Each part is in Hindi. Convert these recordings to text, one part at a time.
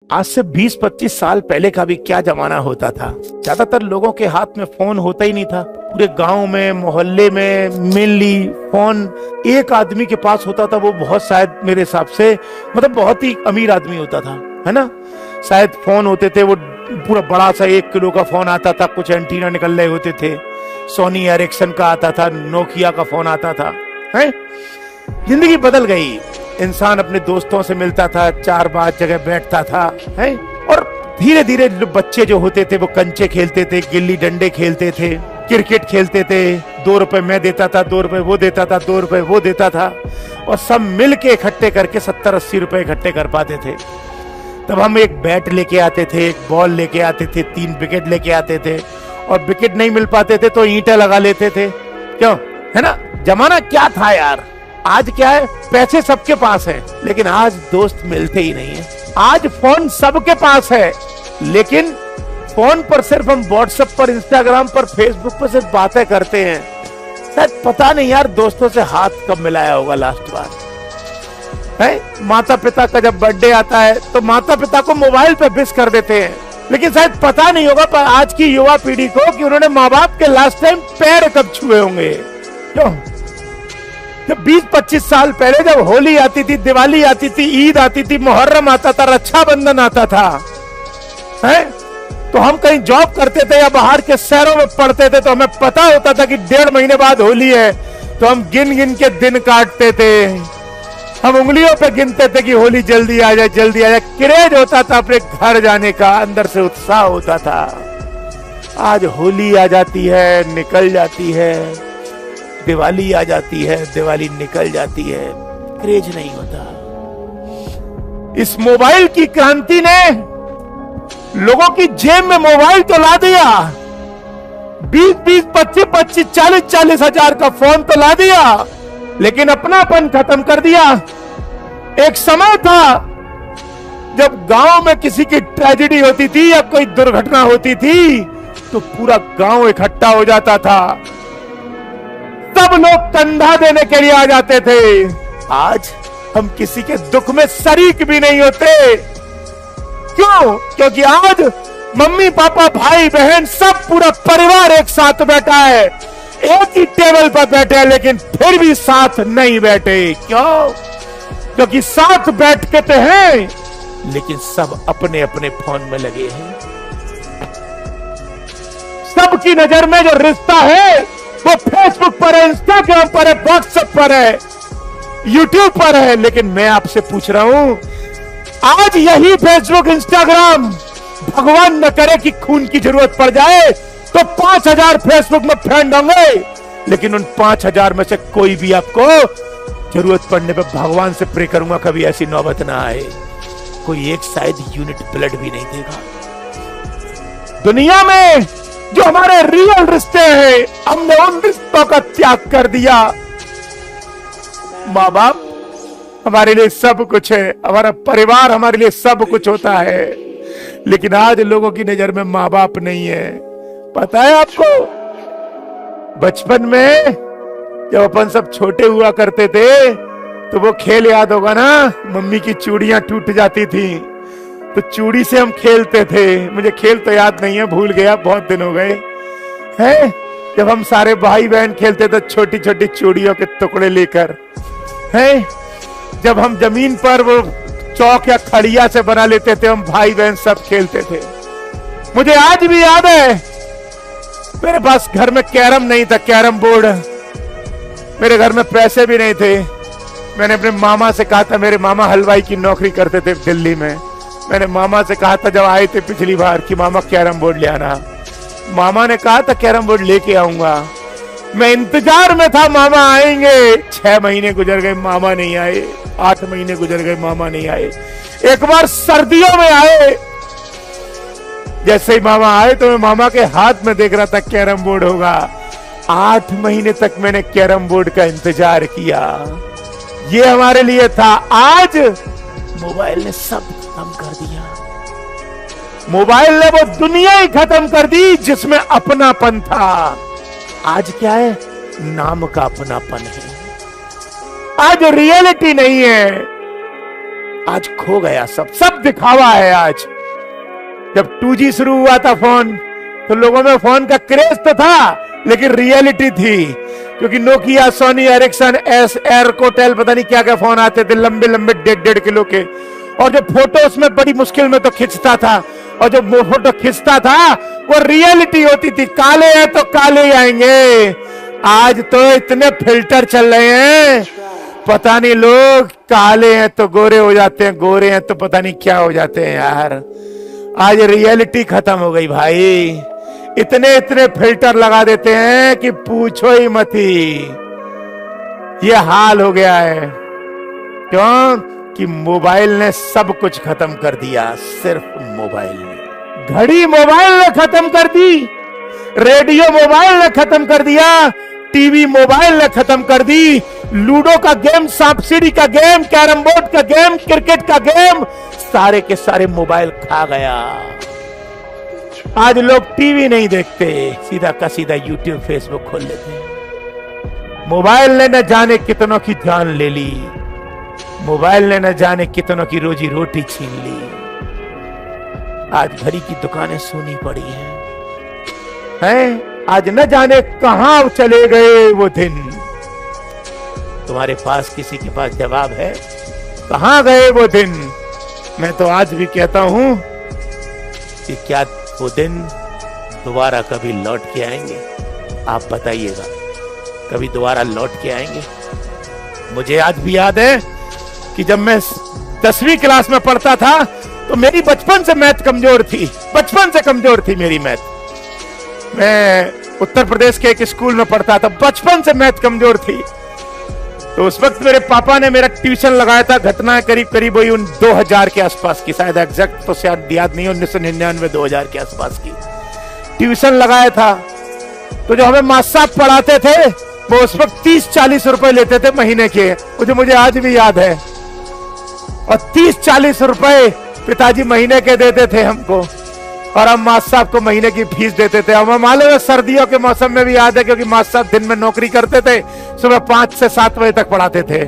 आज से 20-25 साल पहले का भी क्या जमाना होता था। ज्यादातर लोगों के हाथ में फोन होता ही नहीं था। पूरे गांव में, मोहल्ले में मेनली फोन एक आदमी के पास होता था। वो बहुत, शायद मेरे हिसाब से मतलब बहुत ही अमीर आदमी होता था, है ना। शायद फोन होते थे वो पूरा बड़ा सा 1 किलो का फोन आता था, कुछ एंटीना निकल रहे होते थे। सोनी एरिक्सन का आता था, नोकिया का फोन आता था। है जिंदगी बदल गई। इंसान अपने दोस्तों से मिलता था, 4-5 जगह बैठता था, है। और धीरे धीरे बच्चे जो होते थे वो कंचे खेलते थे, गिल्ली डंडे खेलते थे, क्रिकेट खेलते थे। 2 रुपए मैं देता था, 2 रुपए वो देता था, 2 रुपए वो देता था, और सब मिल के इकट्ठे करके 70-80 रुपए इकट्ठे कर पाते थे। तब हम एक बैट लेके आते थे, एक बॉल लेके आते थे, 3 विकेट लेके आते थे, और विकेट नहीं मिल पाते थे तो ईंटें लगा लेते थे। क्यों, है ना। जमाना क्या था यार। आज क्या है, पैसे सबके पास है, लेकिन आज दोस्त मिलते ही नहीं है। आज फोन सबके पास है, लेकिन फोन पर सिर्फ हम व्हाट्सएप पर, इंस्टाग्राम पर, फेसबुक पर सिर्फ बातें करते हैं। शायद पता नहीं यार दोस्तों से हाथ कब मिलाया होगा लास्ट बार, है। माता पिता का जब बर्थडे आता है तो माता पिता को मोबाइल पे विश कर देते हैं, लेकिन शायद पता नहीं होगा पर आज की युवा पीढ़ी को कि उन्होंने माँ बाप के लास्ट टाइम पैर कब छुए होंगे। क्यों, जब 20-25 साल पहले जब होली आती थी, दिवाली आती थी, ईद आती थी, मुहर्रम आता था, रक्षाबंधन आता था, है, तो हम कहीं जॉब करते थे या बाहर के शहरों में पढ़ते थे तो हमें पता होता था कि 1.5 महीने बाद होली है, तो हम गिन गिन के दिन काटते थे। हम उंगलियों पे गिनते थे कि होली जल्दी आ जाए, जल्दी आ जाए। क्रेज होता था अपने घर जाने का, अंदर से उत्साह होता था। आज होली आ जाती है, निकल जाती है, दिवाली आ जाती है, दिवाली निकल जाती है, क्रेज नहीं होता। इस मोबाइल की क्रांति ने लोगों की जेब में मोबाइल तो ला दिया। 20-20, 25-25, 40-40 हजार का फोन तो ला दिया, लेकिन अपनापन खत्म कर दिया। एक समय था जब गांव में किसी की ट्रेजेडी होती थी या कोई दुर्घटना होती थी तो पूरा गांव इकट्ठा हो जाता था, सब लोग कंधा देने के लिए आ जाते थे। आज हम किसी के दुख में शरीक भी नहीं होते। क्यों? क्योंकि आज मम्मी पापा भाई बहन सब पूरा परिवार एक साथ बैठा है, एक ही टेबल पर बैठे हैं, लेकिन फिर भी साथ नहीं बैठे। क्यों? क्योंकि साथ बैठते तो हैं, लेकिन सब अपने अपने फोन में लगे हैं। सबकी नजर में जो रिश्ता है वो फेसबुक पर है, इंस्टाग्राम पर है, व्हाट्सएप पर है, यूट्यूब पर है। लेकिन मैं आपसे पूछ रहा हूं, आज यही फेसबुक, इंस्टाग्राम, भगवान न करे कि खून की जरूरत पड़ जाए तो 5000 फेसबुक में फ्रेंड होंगे, लेकिन उन 5000 में से कोई भी आपको जरूरत पड़ने पर भगवान से प्रे करूंगा कभी ऐसी नौबत ना आए, कोई एक शायद यूनिट ब्लड भी नहीं देगा। दुनिया में जो हमारे रियल रिश्ते हैं, हमने उन रिश्तों का त्याग कर दिया। माँ बाप हमारे लिए सब कुछ है, हमारा परिवार हमारे लिए सब कुछ होता है, लेकिन आज लोगों की नजर में माँ बाप नहीं है। पता है आपको, बचपन में जब अपन सब छोटे हुआ करते थे तो वो खेल याद होगा ना, मम्मी की चूड़ियां टूट जाती थी तो चूड़ी से हम खेलते थे। मुझे खेल तो याद नहीं है, भूल गया, बहुत दिन हो गए हैं। जब हम सारे भाई बहन खेलते थे छोटी छोटी चूड़ियों के टुकड़े लेकर, हैं। जब हम जमीन पर वो चौक या खड़िया से बना लेते थे, हम भाई बहन सब खेलते थे। मुझे आज भी याद है, मेरे पास घर में कैरम नहीं था, कैरम बोर्ड, मेरे घर में पैसे भी नहीं थे। मैंने अपने मामा से कहा था, मेरे मामा हलवाई की नौकरी करते थे दिल्ली में। मैंने मामा से कहा था जब आए थे पिछली बार कि मामा कैरम बोर्ड ले आना। मामा ने कहा था कैरम बोर्ड लेके आऊंगा। मैं इंतजार में था मामा आएंगे। 6 महीने गुजर गए, मामा नहीं आए। 8 महीने गुजर गए, मामा नहीं आए। एक बार सर्दियों में आए, जैसे ही मामा आए तो मैं मामा के हाथ में देख रहा था कैरम बोर्ड होगा। 8 महीने तक मैंने कैरम बोर्ड का इंतजार किया। ये हमारे लिए था। आज मोबाइल ने सब खत्म कर दिया। मोबाइल ने वो दुनिया ही खत्म कर दी जिसमें अपनापन था। आज क्या है, नाम का अपनापन है। आज रियलिटी नहीं है। आज खो गया, सब सब दिखावा है आज। जब 2G शुरू हुआ था फोन, तो लोगों में फोन का क्रेज तो था, लेकिन रियलिटी थी, क्योंकि नोकिया, सोनी एरिक्सन, एयरकोटेल, पता नहीं क्या क्या फोन आते थे, लंबे लंबे 1.5 किलो के। और जो फोटो उसमें बड़ी मुश्किल में तो खिंचता था, और जो फोटो खिंचता था वो रियलिटी होती थी। काले हैं तो काले ही आएंगे। आज तो इतने फिल्टर चल रहे हैं, पता नहीं लोग काले हैं तो गोरे हो जाते हैं, गोरे हैं तो पता नहीं क्या हो जाते हैं यार। आज रियलिटी खत्म हो गई भाई। इतने इतने फिल्टर लगा देते हैं कि पूछो ही मत ही। ये हाल हो गया है। क्यों? कि मोबाइल ने सब कुछ खत्म कर दिया। सिर्फ मोबाइल ने, घड़ी मोबाइल ने खत्म कर दी, रेडियो मोबाइल ने खत्म कर दिया, टीवी मोबाइल ने खत्म कर दी, लूडो का गेम, सांप सीढ़ी का गेम, कैरम बोर्ड का गेम, क्रिकेट का गेम, सारे के सारे मोबाइल खा गया। आज लोग टीवी नहीं देखते, सीधा का सीधा यूट्यूब, फेसबुक खोल लेते हैं। मोबाइल ने न जाने कितनों की जान ले ली, मोबाइल ने न जाने कितनों की रोजी रोटी छीन ली। आज घड़ी की दुकानें सूनी पड़ी हैं? आज न जाने कहां चले गए वो दिन। तुम्हारे पास किसी के पास जवाब है? कहां गए वो दिन? मैं तो आज भी कहता हूं कि क्या वो दिन दोबारा कभी लौट के आएंगे? आप बताइएगा, कभी दोबारा लौट के आएंगे? मुझे आज भी याद है कि जब मैं 10वीं क्लास में पढ़ता था तो मेरी बचपन से मैथ कमजोर थी, बचपन से कमजोर थी मेरी मैथ। मैं उत्तर प्रदेश के एक स्कूल में पढ़ता था, बचपन से मैथ कमजोर थी। तो उस वक्त मेरे पापा ने मेरा ट्यूशन लगाया था। घटना करीब करीब वही 2000 के आसपास की, शायद एग्जैक्ट तो शायद याद नहीं, 1999-2000 के आसपास की ट्यूशन लगाया था। तो जो हमें मास्टर साहब पढ़ाते थे वो उस वक्त 30-40 रुपए लेते थे महीने के, मुझे आज भी याद है। और 30-40 रुपए पिताजी महीने के देते थे हमको, और हम मास्टर साहब को महीने की फीस देते थे। हमें मालूम है सर्दियों के मौसम में भी याद है, क्योंकि मास्टर साहब दिन में नौकरी करते थे, सुबह 5 से 7 बजे तक पढ़ाते थे।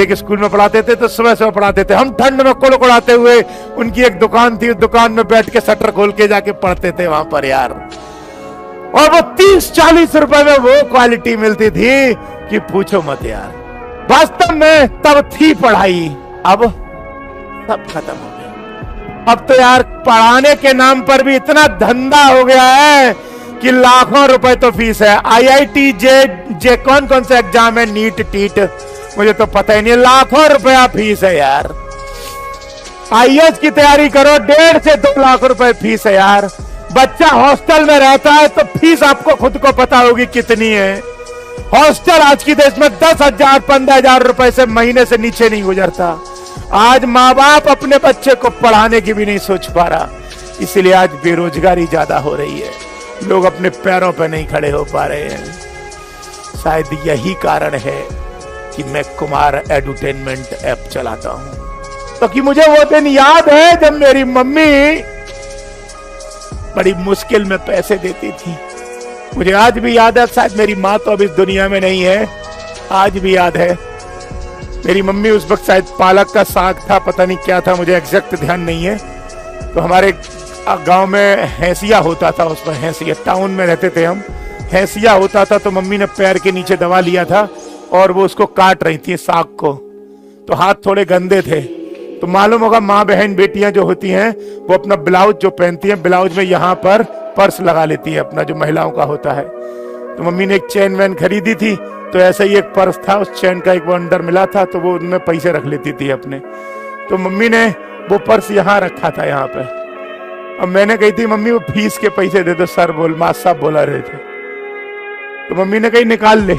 एक स्कूल में पढ़ाते थे तो सुबह सुबह पढ़ाते थे। हम ठंड में कुड़कुड़ाते हुए, उनकी एक दुकान थी, उस दुकान में बैठ के शटर खोल के जाके पढ़ते थे वहां पर यार। और वो 30-40 रुपए में वो क्वालिटी मिलती थी कि पूछो मत यार। वास्तव में तब थी पढ़ाई, अब सब खत्म हो गया। अब तो यार पढ़ाने के नाम पर भी इतना धंधा हो गया है कि लाखों रुपए तो फीस है। IIT जे कौन कौन से एग्जाम है, नीट टीट, मुझे तो पता ही नहीं, लाखों रुपया फीस है यार। IAS की तैयारी करो, 1.5 से 2 लाख रुपए फीस है यार। बच्चा हॉस्टल में रहता है तो फीस आपको खुद को पता होगी कितनी है। हॉस्टल आज की देश में 10,000 15,000 रुपए से महीने से नीचे नहीं गुजरता। आज माँ बाप अपने बच्चे को पढ़ाने की भी नहीं सोच पा रहा, इसलिए आज बेरोजगारी ज्यादा हो रही है, लोग अपने पैरों पर नहीं खड़े हो पा रहे हैं। शायद यही कारण है कि मैं कुमार एडुटेनमेंट ऐप चलाता हूं, तो कि मुझे वो दिन याद है जब मेरी मम्मी बड़ी मुश्किल में पैसे देती थी। मुझे आज भी याद है, शायद मेरी माँ तो अब इस दुनिया में नहीं है, आज भी याद है। मेरी मम्मी उस वक्त शायद पालक का साग था, पता नहीं क्या था, मुझे एग्जैक्ट ध्यान नहीं है। तो हमारे गांव में हैसिया होता था, उसमें हैसिया, टाउन में रहते थे हम, हैसिया होता था। तो मम्मी ने पैर के नीचे दबा लिया था और वो उसको काट रही थी साग को, तो हाथ थोड़े गंदे थे। तो मालूम होगा माँ बहन बेटियां जो होती हैं वो अपना ब्लाउज जो पहनती हैं, ब्लाउज में यहाँ पर पर्स लगा लेती है अपना, जो महिलाओं का होता है। तो मम्मी ने एक चेन वैन खरीदी थी, तो ऐसा ही एक पर्स था, उस चैन का एक वो अंदर मिला था, तो वो उनमें पैसे रख लेती थी अपने। तो मम्मी ने वो पर्स यहाँ रखा था, यहाँ पे। अब मैंने कही थी मम्मी वो फीस के पैसे दे दो सर, मास्टर साहब बोला रहे थे। तो मम्मी ने कही निकाल ले।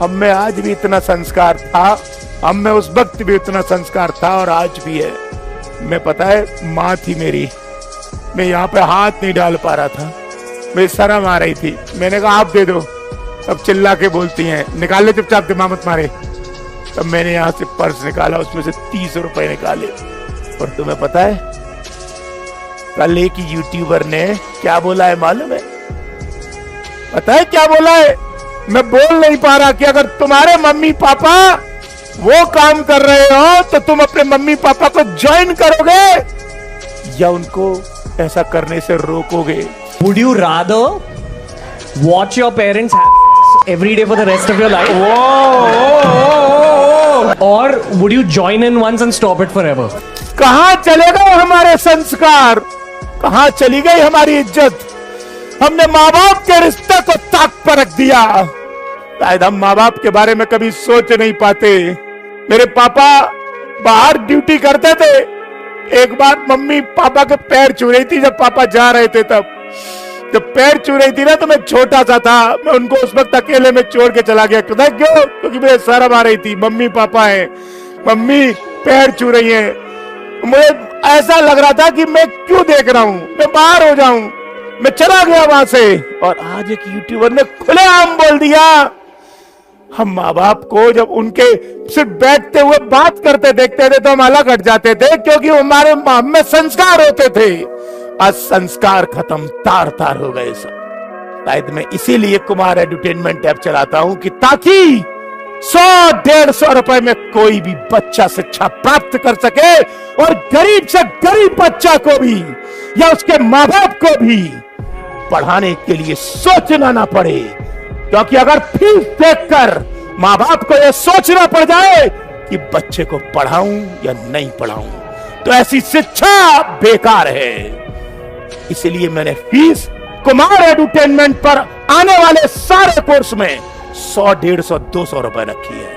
अब मैं आज भी इतना संस्कार था, अब मैं उस वक्त भी इतना संस्कार था और आज भी है। मैं पता है माँ थी मेरी, मैं यहाँ पे हाथ नहीं डाल पा रहा था, मेरी शर्म आ रही थी। मैंने कहा आप दे दो, तब चिल्ला के बोलती हैं निकाल ले चुपचाप, दिमाग मत मारे। तब मैंने यहाँ से पर्स निकाला, उसमें से 30 रुपए निकाले। और तुम्हें पता है कल एक यूट्यूबर ने क्या बोला है मालूम है? पता है क्या बोला है? मैं बोल नहीं पा रहा कि अगर तुम्हारे मम्मी पापा वो काम कर रहे हो तो तुम अपने मम्मी पापा को ज्वाइन करोगे या उनको ऐसा करने से रोकोगे? Would you rather watch your parents have every day for the rest of your life? Or would you join in once and stop it forever? कहां चले गए हमारे संस्कार? कहां चली गई हमारी इज्जत? हमने माँ बाप के रिश्ते को ताक पर रख दिया। शायद हम माँ बाप के बारे में कभी सोच नहीं पाते। मेरे पापा बाहर ड्यूटी करते थे। एक बार मम्मी पापा के पैर छू रही थी, जब पापा जा रहे थे तब जब पैर छू रही थी ना, तो मैं छोटा सा था, मैं उनको उस वक्त अकेले में छोड़ के चला गया। क्यों? क्योंकि मुझे शर्म आ रही थी। मम्मी पापा हैं, मम्मी पैर छू रही हैं। मुझे ऐसा लग रहा था कि मैं क्यों देख रहा हूं, मैं बाहर हो जाऊं। मैं चला गया वहां से। और आज एक यूट्यूबर ने खुलेआम बोल दिया, हम माँ बाप को जब उनके सिर्फ बैठते हुए बात करते देखते थे तो हम अलग हट जाते थे, क्योंकि हमारे में संस्कार होते थे। आज संस्कार खत्म, तार तार हो गए सब। शायद मैं इसीलिए कुमार एडुटेनमेंट ऐप चलाता हूं कि ताकि 100-150 रुपए में कोई भी बच्चा शिक्षा प्राप्त कर सके और गरीब से गरीब बच्चा को भी या उसके माँ बाप को भी पढ़ाने के लिए सोचना ना पड़े। क्योंकि अगर फीस देखकर माँ बाप को यह सोचना पड़ जाए कि बच्चे को पढ़ाऊं या नहीं पढ़ाऊं, तो ऐसी शिक्षा बेकार है। इसलिए मैंने फीस कुमार एडुटेनमेंट पर आने वाले सारे कोर्स में 100, 150, 200 रुपए रखी है,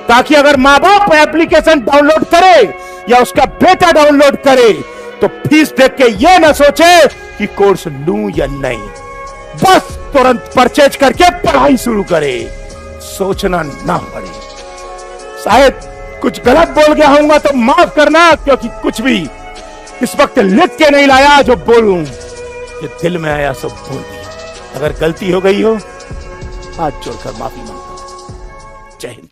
ताकि अगर माँ बाप एप्लीकेशन डाउनलोड करे या उसका बेटा डाउनलोड करे तो फीस देख के ये ना सोचे कि कोर्स लूं या नहीं, बस तुरंत परचेज करके पढ़ाई शुरू करे, सोचना ना पड़े। शायद कुछ गलत बोल गया होऊंगा तो माफ करना, क्योंकि कुछ भी इस वक्त लिख के नहीं लाया जो बोलूं, जो दिल में आया सब बोल दिया। अगर गलती हो गई हो हाथ जोड़कर माफी मांगता हूं। जय हिंद।